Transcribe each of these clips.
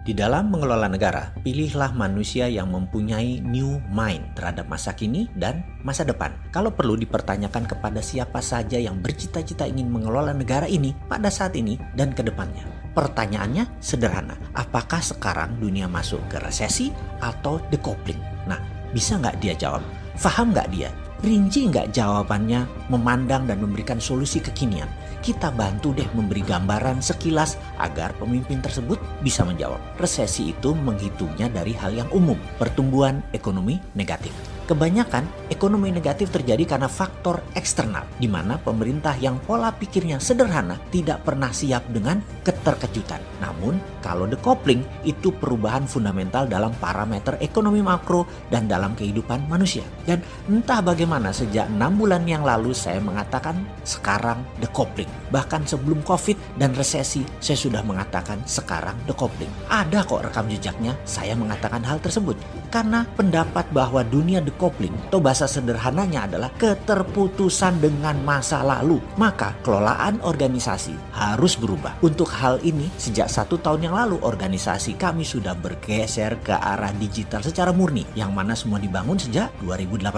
Di dalam mengelola negara, pilihlah manusia yang mempunyai new mind terhadap masa kini dan masa depan. Kalau perlu dipertanyakan kepada siapa saja yang bercita-cita ingin mengelola negara ini pada saat ini dan ke depannya. Pertanyaannya sederhana, apakah sekarang dunia masuk ke resesi atau decoupling? Nah, bisa nggak dia jawab? Faham nggak dia? Rinci nggak jawabannya, memandang dan memberikan solusi kekinian? Kita bantu deh memberi gambaran sekilas agar pemimpin tersebut bisa menjawab. Resesi itu menghitungnya dari hal yang umum, pertumbuhan ekonomi negatif. Kebanyakan ekonomi negatif terjadi karena faktor eksternal, di mana pemerintah yang pola pikirnya sederhana tidak pernah siap dengan keterkejutan. Namun, kalau decoupling itu perubahan fundamental dalam parameter ekonomi makro dan dalam kehidupan manusia. Dan entah bagaimana sejak 6 bulan yang lalu saya mengatakan sekarang decoupling. Bahkan sebelum COVID dan resesi saya sudah mengatakan sekarang decoupling. Ada kok rekam jejaknya saya mengatakan hal tersebut. Karena pendapat bahwa dunia decoupling atau bahasa sederhananya adalah keterputusan dengan masa lalu. Maka kelolaan organisasi harus berubah. Untuk hal ini sejak 1 tahun yang lalu organisasi kami sudah bergeser ke arah digital secara murni. Yang mana semua dibangun sejak 2018.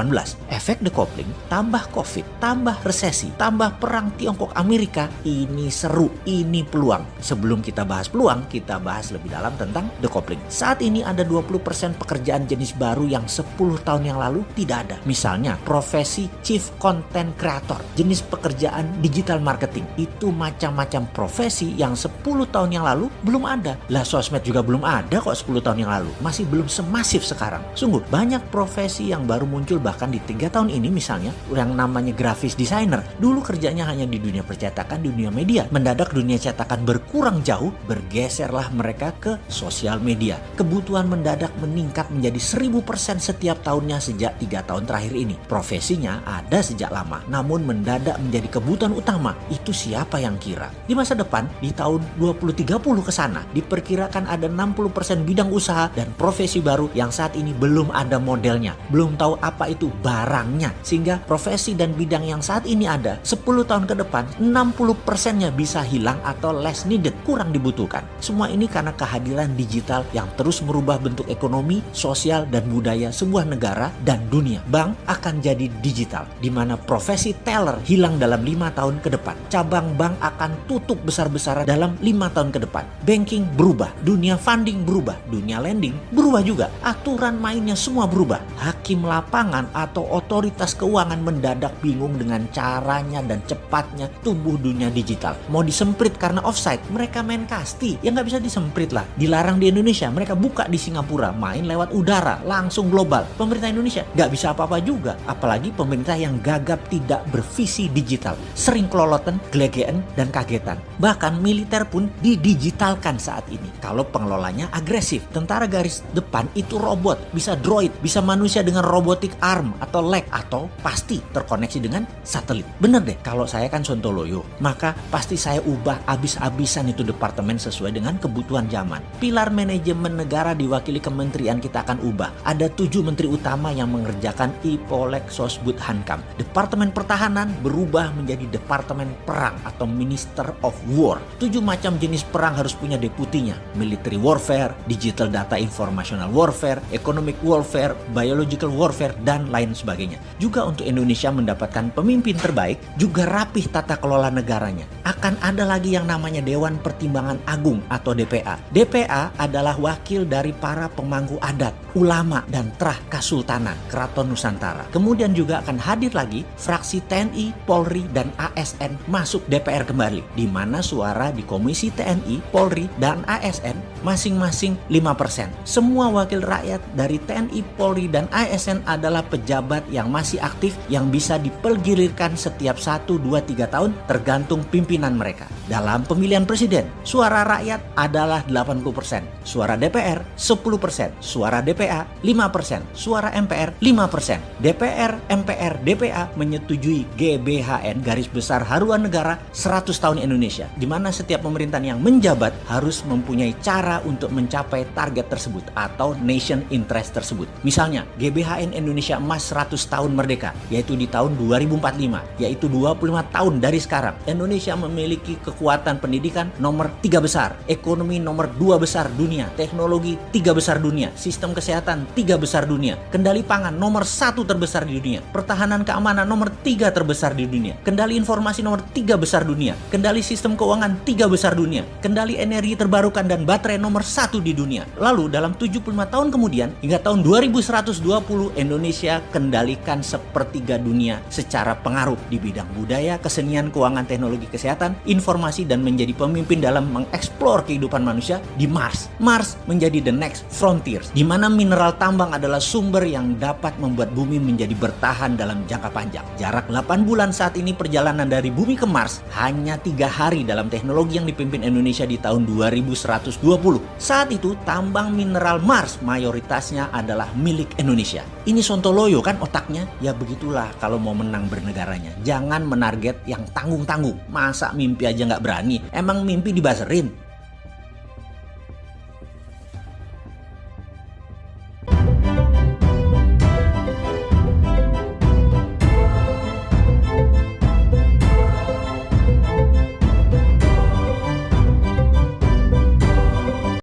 Efek decoupling tambah COVID, tambah resesi, tambah perang Tiongkok Amerika. Ini seru, ini peluang. Sebelum kita bahas peluang, kita bahas lebih dalam tentang decoupling. Saat ini ada 20% pekerjaan jenis baru yang 10 tahun yang lalu tidak ada. Misalnya profesi Chief Content Creator, jenis pekerjaan digital marketing. Itu macam-macam profesi yang 10 tahun yang lalu belum ada. Lah sosmed juga belum ada kok 10 tahun yang lalu. Masih belum semasif sekarang. Sungguh banyak profesi yang baru muncul bahkan di 3 tahun ini, misalnya yang namanya graphics designer. Dulu kerjanya hanya di dunia percetakan, di dunia media. Mendadak dunia cetakan berkurang jauh, bergeserlah mereka ke sosial media. Kebutuhan mendadak meningkat menjadi 1000% setiap tahunnya sejak 3 tahun terakhir ini. Profesinya ada sejak lama, namun mendadak menjadi kebutuhan utama. Itu siapa yang kira? Di masa depan, di tahun 2030 ke sana, diperkirakan ada 60% bidang usaha dan profesi baru yang saat ini belum ada modelnya. Belum tahu apa itu barangnya. Sehingga profesi dan bidang yang saat ini ada, 10 tahun ke depan, 60%-nya bisa hilang atau less needed, kurang dibutuhkan. Semua ini karena kehadiran digital yang terus merubah bentuk ekonomi, sosial, dan budaya sebuah negara dan dunia. Bank akan jadi digital, di mana profesi teller hilang dalam 5 tahun ke depan. Cabang bank akan tutup besar-besaran dalam 5 tahun ke depan. Banking berubah, dunia funding berubah, dunia lending berubah juga. Aturan mainnya semua berubah. Hakim lapangan atau otoritas keuangan mendadak bingung dengan caranya dan cepatnya tumbuh dunia digital. Mau disemprit karena offside, mereka main kasti. Ya nggak bisa disemprit lah. Dilarang di Indonesia, mereka buka di Singapura, main lewat udara, langsung global. Pemerintah Indonesia nggak bisa apa-apa juga. Apalagi pemerintah yang gagap tidak bervisi digital. Sering keloloten, gelegean, dan kagetan. Bahkan militer pun didigitalkan saat ini. Kalau pengelolanya agresif. Tentara garis depan itu robot, bisa droid, bisa manusia dengan robotic arm atau leg, atau pasti terkoneksi dengan satelit. Bener deh, kalau saya kan Sontoloyo, maka pasti saya ubah abis-abisan itu departemen sesuai dengan kebutuhan zaman. Pilar manajemen negara diwakili kementerian kita akan ubah. Ada 7 menteri utama yang mengerjakan Ipolek Sosbud Hankam. Departemen pertahanan berubah menjadi departemen perang atau Minister of War. 7 macam jenis perang harus punya deputinya. Military warfare, digital data informational warfare, economic warfare, biological warfare, dan lain sebagainya. Juga untuk Indonesia mendapatkan pemimpin terbaik, juga rapih tata kelola negaranya. Akan ada lagi yang namanya Dewan Pertimbangan Agung atau DPA. DPA adalah wakil dari para pemangku adat, ulama, dan trah kasultanan Keraton Nusantara. Kemudian juga akan hadir lagi fraksi TNI, Polri, dan ASN masuk DPR kembali, di mana suara di Komisi TNI, Polri, dan ASN masing-masing 5%. Semua wakil rakyat dari TNI, Polri, dan ASN adalah pejabat yang masih aktif yang bisa dipergilirkan setiap 1, 2, 3 tahun tergantung pimpinan mereka. Dalam pemilihan presiden, suara rakyat adalah 80%, suara DPR 10%, suara DPR DPA 5%, suara MPR 5%. DPR, MPR, DPA menyetujui GBHN garis besar haluan negara 100 tahun Indonesia, di mana setiap pemerintahan yang menjabat harus mempunyai cara untuk mencapai target tersebut atau nation interest tersebut. Misalnya, GBHN Indonesia Emas 100 tahun merdeka, yaitu di tahun 2045, yaitu 25 tahun dari sekarang. Indonesia memiliki kekuatan pendidikan nomor 3 besar, ekonomi nomor 2 besar dunia, teknologi 3 besar dunia, sistem kesehatan 3 besar dunia, kendali pangan nomor 1 terbesar di dunia, pertahanan keamanan nomor 3 terbesar di dunia, kendali informasi nomor 3 besar dunia, kendali sistem keuangan 3 besar dunia, kendali energi terbarukan dan baterai nomor 1 di dunia. Lalu dalam 75 tahun kemudian, hingga tahun 2120, Indonesia kendalikan sepertiga dunia secara pengaruh di bidang budaya, kesenian, keuangan, teknologi, kesehatan, informasi, dan menjadi pemimpin dalam mengeksplor kehidupan manusia di Mars. Mars menjadi the next frontier, di mana mineral tambang adalah sumber yang dapat membuat bumi menjadi bertahan dalam jangka panjang. Jarak 8 bulan saat ini perjalanan dari bumi ke Mars hanya 3 hari dalam teknologi yang dipimpin Indonesia di tahun 2120. Saat itu tambang mineral Mars mayoritasnya adalah milik Indonesia. Ini sontoloyo kan otaknya? Ya begitulah kalau mau menang bernegaranya. Jangan menarget yang tanggung-tanggung. Masa mimpi aja nggak berani? Emang mimpi dibaserin?